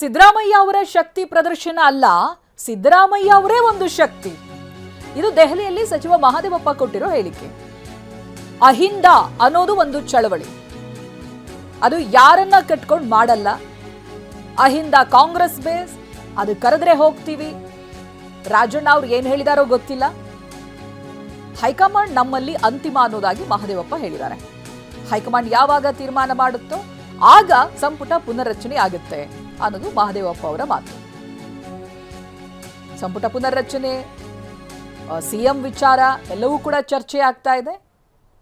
ಸಿದ್ದರಾಮಯ್ಯ ಅವರ ಶಕ್ತಿ ಪ್ರದರ್ಶನ ಅಲ್ಲ, ಸಿದ್ದರಾಮಯ್ಯ ಅವರೇ ಒಂದು ಶಕ್ತಿ. ಇದು ದೆಹಲಿಯಲ್ಲಿ ಸಚಿವ ಮಹದೇವಪ್ಪ ಕೊಟ್ಟಿರೋ ಹೇಳಿಕೆ. ಅಹಿಂದ ಅನ್ನೋದು ಒಂದು ಚಳವಳಿ, ಅದು ಯಾರನ್ನ ಕಟ್ಕೊಂಡು ಮಾಡಲ್ಲ. ಅಹಿಂದ ಕಾಂಗ್ರೆಸ್ ಬೇಸ್, ಅದು ಕರೆದ್ರೆ ಹೋಗ್ತೀವಿ. ರಾಜಣ್ಣ ಅವ್ರು ಏನ್ ಹೇಳಿದಾರೋ ಗೊತ್ತಿಲ್ಲ. ಹೈಕಮಾಂಡ್ ನಮ್ಮಲ್ಲಿ ಅಂತಿಮ ಅನ್ನೋದಾಗಿ ಮಹದೇವಪ್ಪ ಹೇಳಿದ್ದಾರೆ. ಹೈಕಮಾಂಡ್ ಯಾವಾಗ ತೀರ್ಮಾನ ಮಾಡುತ್ತೋ ಆಗ ಸಂಪುಟ ಪುನರ್ರಚನೆ ಆಗುತ್ತೆ ಅನ್ನೋದು ಮಹದೇವಪ್ಪ ಅವರ ಮಾತು. ಸಂಪುಟ ಪುನರ್ರಚನೆ, ಸಿಎಂ ವಿಚಾರ ಎಲ್ಲವೂ ಕೂಡ ಚರ್ಚೆ ಆಗ್ತಾ ಇದೆ.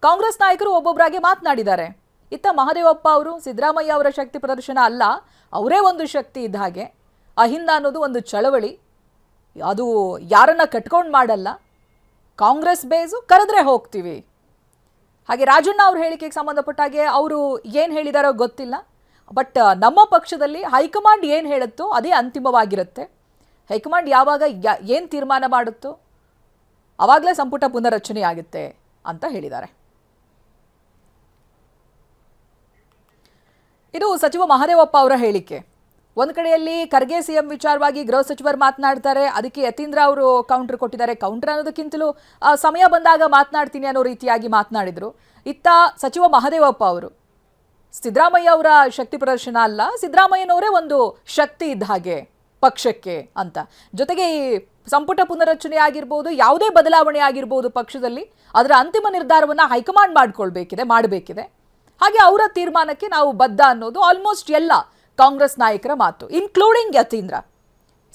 ಕಾಂಗ್ರೆಸ್ ನಾಯಕರು ಒಬ್ಬೊಬ್ಬರಾಗಿ ಮಾತನಾಡಿದ್ದಾರೆ. ಇತ್ತ ಮಹದೇವಪ್ಪ ಅವರು ಸಿದ್ದರಾಮಯ್ಯ ಅವರ ಶಕ್ತಿ ಪ್ರದರ್ಶನ ಅಲ್ಲ, ಅವರೇ ಒಂದು ಶಕ್ತಿ ಇದ್ದ ಹಾಗೆ. ಅಹಿಂದ ಅನ್ನೋದು ಒಂದು ಚಳವಳಿ, ಅದು ಯಾರನ್ನ ಕಟ್ಕೊಂಡು ಮಾಡಲ್ಲ. ಕಾಂಗ್ರೆಸ್ ಬೇಸು, ಕರೆದ್ರೆ ಹೋಗ್ತೀವಿ. ಹಾಗೆ ರಾಜಣ್ಣ ಅವ್ರ ಹೇಳಿಕೆಗೆ ಸಂಬಂಧಪಟ್ಟ ಹಾಗೆ ಅವರು ಏನು ಹೇಳಿದಾರೋ ಗೊತ್ತಿಲ್ಲ. ಬಟ್ ನಮ್ಮ ಪಕ್ಷದಲ್ಲಿ ಹೈಕಮಾಂಡ್ ಏನು ಹೇಳುತ್ತೋ ಅದೇ ಅಂತಿಮವಾಗಿರುತ್ತೆ. ಹೈಕಮಾಂಡ್ ಯಾವಾಗ ಏನು ತೀರ್ಮಾನ ಮಾಡುತ್ತೋ ಆವಾಗಲೇ ಸಂಪುಟ ಪುನರ್ರಚನೆ ಆಗುತ್ತೆ ಅಂತ ಹೇಳಿದ್ದಾರೆ. ಇದು ಸಚಿವ ಮಹದೇವಪ್ಪ ಅವರ ಹೇಳಿಕೆ. ಒಂದು ಕಡೆಯಲ್ಲಿ ಖರ್ಗೆ ಸಿಎಂ ವಿಚಾರವಾಗಿ ಗೃಹ ಸಚಿವರು ಮಾತನಾಡ್ತಾರೆ, ಅದಕ್ಕೆ ಯತೀಂದ್ರ ಅವರು ಕೌಂಟರ್ ಕೊಟ್ಟಿದ್ದಾರೆ. ಕೌಂಟರ್ ಅನ್ನೋದಕ್ಕಿಂತಲೂ ಸಮಯ ಬಂದಾಗ ಮಾತನಾಡ್ತೀನಿ ಅನ್ನೋ ರೀತಿಯಾಗಿ ಮಾತನಾಡಿದ್ರು. ಇತ್ತ ಸಚಿವ ಮಹದೇವಪ್ಪ ಅವರು ಸಿದ್ದರಾಮಯ್ಯ ಅವರ ಶಕ್ತಿ ಪ್ರದರ್ಶನ ಅಲ್ಲ, ಸಿದ್ದರಾಮಯ್ಯನವರೇ ಒಂದು ಶಕ್ತಿ ಇದ್ದ ಹಾಗೆ ಪಕ್ಷಕ್ಕೆ ಅಂತ. ಜೊತೆಗೆ ಈ ಸಂಪುಟ ಪುನರ್ರಚನೆ ಆಗಿರ್ಬೋದು, ಯಾವುದೇ ಬದಲಾವಣೆ ಆಗಿರ್ಬೋದು ಪಕ್ಷದಲ್ಲಿ, ಅದರ ಅಂತಿಮ ನಿರ್ಧಾರವನ್ನು ಹೈಕಮಾಂಡ್ ಮಾಡಬೇಕಿದೆ. ಹಾಗೆ ಅವರ ತೀರ್ಮಾನಕ್ಕೆ ನಾವು ಬದ್ಧ ಅನ್ನೋದು ಆಲ್ಮೋಸ್ಟ್ ಎಲ್ಲ ಕಾಂಗ್ರೆಸ್ ನಾಯಕರ ಮಾತು, ಇನ್ಕ್ಲೂಡಿಂಗ್ ಯತೀಂದ್ರ.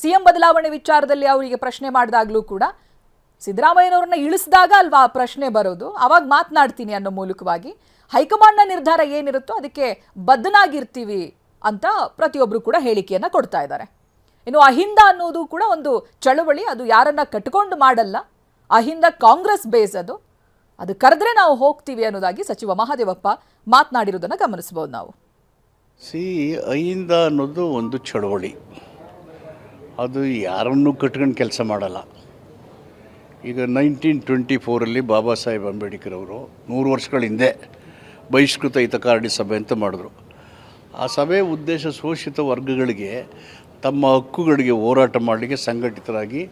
ಸಿಎಂ ಬದಲಾವಣೆ ವಿಚಾರದಲ್ಲಿ ಅವರಿಗೆ ಪ್ರಶ್ನೆ ಮಾಡಿದಾಗಲೂ ಕೂಡ ಸಿದ್ದರಾಮಯ್ಯನವ್ರನ್ನ ಇಳಿಸಿದಾಗ ಅಲ್ವಾ ಪ್ರಶ್ನೆ ಬರೋದು, ಅವಾಗ ಮಾತನಾಡ್ತೀನಿ ಅನ್ನೋ ಮೂಲಕವಾಗಿ ಹೈಕಮಾಂಡ್ನ ನಿರ್ಧಾರ ಏನಿರುತ್ತೋ ಅದಕ್ಕೆ ಬದ್ಧನಾಗಿರ್ತೀವಿ ಅಂತ ಪ್ರತಿಯೊಬ್ಬರು ಕೂಡ ಹೇಳಿಕೆಯನ್ನು ಕೊಡ್ತಾ ಇದ್ದಾರೆ. ಇನ್ನು ಅಹಿಂದ ಅನ್ನೋದು ಕೂಡ ಒಂದು ಚಳವಳಿ, ಅದು ಯಾರನ್ನ ಕಟ್ಕೊಂಡು ಮಾಡಲ್ಲ. ಅಹಿಂದ ಕಾಂಗ್ರೆಸ್ ಬೇಸ್, ಅದು ಕರೆದ್ರೆ ನಾವು ಹೋಗ್ತೀವಿ ಅನ್ನೋದಾಗಿ ಸಚಿವ ಮಹದೇವಪ್ಪ ಮಾತನಾಡಿರೋದನ್ನು ಗಮನಿಸಬಹುದು ನಾವು. ಅಹಿಂದ ಅನ್ನೋದು ಒಂದು ಚಳವಳಿ, ಅದು ಯಾರನ್ನೂ ಕಟ್ಕೊಂಡು ಕೆಲಸ ಮಾಡಲ್ಲ. ಈಗ 1924 ಬಾಬಾ ಸಾಹೇಬ್ ಅಂಬೇಡ್ಕರ್ ಅವರು 100 ವರ್ಷಗಳ ಹಿಂದೆ ಬಹಿಷ್ಕೃತ ಹಿತಕಾರಣಿ ಸಭೆ ಅಂತ ಮಾಡಿದ್ರು. ಆ ಸಭೆ ಉದ್ದೇಶ ಶೋಷಿತ ವರ್ಗಗಳಿಗೆ ತಮ್ಮ ಹಕ್ಕುಗಳಿಗೆ ಹೋರಾಟ ಮಾಡಲಿಕ್ಕೆ ಸಂಘಟಿತರಾಗಿ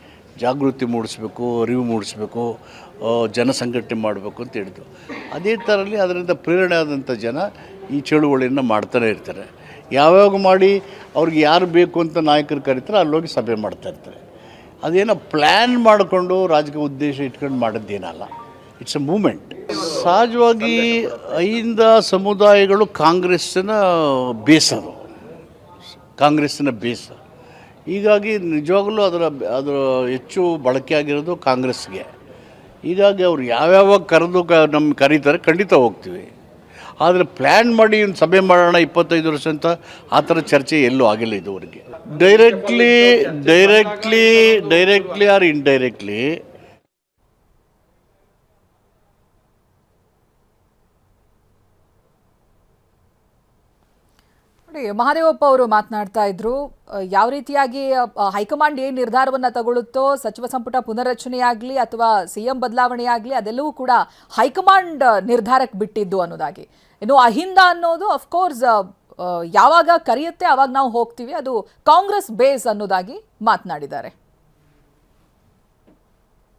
ಜಾಗೃತಿ ಮೂಡಿಸಬೇಕು, ಅರಿವು ಮೂಡಿಸಬೇಕು, ಜನಸಂಘಟನೆ ಮಾಡಬೇಕು ಅಂತ ಹೇಳಿದ್ರು. ಅದೇ ಥರಲ್ಲಿ ಅದರಿಂದ ಪ್ರೇರಣೆ ಆದಂಥ ಜನ ಈ ಚಳುವಳಿಯನ್ನು ಮಾಡ್ತಾನೆ ಇರ್ತಾರೆ. ಯಾವಾಗ ಮಾಡಿ ಅವ್ರಿಗೆ ಯಾರು ಬೇಕು ಅಂತ ನಾಯಕರು ಕರೀತಾರೆ ಅಲ್ಲೋಗಿ ಸಭೆ ಮಾಡ್ತಾಯಿರ್ತಾರೆ. ಅದೇನೋ ಪ್ಲ್ಯಾನ್ ಮಾಡಿಕೊಂಡು ರಾಜಕೀಯ ಉದ್ದೇಶ ಇಟ್ಕೊಂಡು ಮಾಡೋದೇನಲ್ಲ, ಇಟ್ಸ್ ಎ ಮೂಮೆಂಟ್. ಸಹಜವಾಗಿ ಅಹಿಂದ ಸಮುದಾಯಗಳು ಕಾಂಗ್ರೆಸ್ಸಿನ ಬೇಸ್, ಕಾಂಗ್ರೆಸ್ಸಿನ ಬೇಸ್. ಹೀಗಾಗಿ ನಿಜವಾಗಲೂ ಅದರ ಹೆಚ್ಚು ಬಳಕೆ ಆಗಿರೋದು ಕಾಂಗ್ರೆಸ್ಗೆ. ಹೀಗಾಗಿ ಅವ್ರು ಯಾವ್ಯಾವ ನಮ್ಮ ಕರೀತಾರೆ ಖಂಡಿತ ಹೋಗ್ತೀವಿ. ಆದರೆ ಪ್ಲ್ಯಾನ್ ಮಾಡಿ ಒಂದು ಸಭೆ ಮಾಡೋಣ 25 ವರ್ಷ ಅಂತ ಆ ಥರ ಚರ್ಚೆ ಎಲ್ಲೂ ಆಗಿಲ್ಲ ಇದುವರೆಗೆ. ಡೈರೆಕ್ಟ್ಲಿ ಆರ್ ಇಂಡೈರೆಕ್ಟ್ಲಿ ಮಹದೇವಪ್ಪ ಅವರು ಮಾತನಾಡ್ತಾ ಇದ್ರು. ಯಾವ ರೀತಿಯಾಗಿ ಹೈಕಮಾಂಡ್ ಏನು ನಿರ್ಧಾರವನ್ನು ತಗೊಳ್ಳುತ್ತೋ, ಸಚಿವ ಸಂಪುಟ ಪುನರ್ರಚನೆ ಆಗಲಿ ಅಥವಾ ಸಿಎಂ ಬದಲಾವಣೆ ಆಗಲಿ, ಅದೆಲ್ಲವೂ ಕೂಡ ಹೈಕಮಾಂಡ್ ನಿರ್ಧಾರಕ್ಕೆ ಬಿಟ್ಟಿದ್ದು ಅನ್ನೋದಾಗಿ. ಇನ್ನು ಅಹಿಂದ ಅನ್ನೋದು ಅಫ್ಕೋರ್ಸ್ ಯಾವಾಗ ಕರೆಯುತ್ತೆ ಆವಾಗ ನಾವು ಹೋಗ್ತೀವಿ, ಅದು ಕಾಂಗ್ರೆಸ್ ಬೇಸ್ ಅನ್ನೋದಾಗಿ ಮಾತನಾಡಿದ್ದಾರೆ.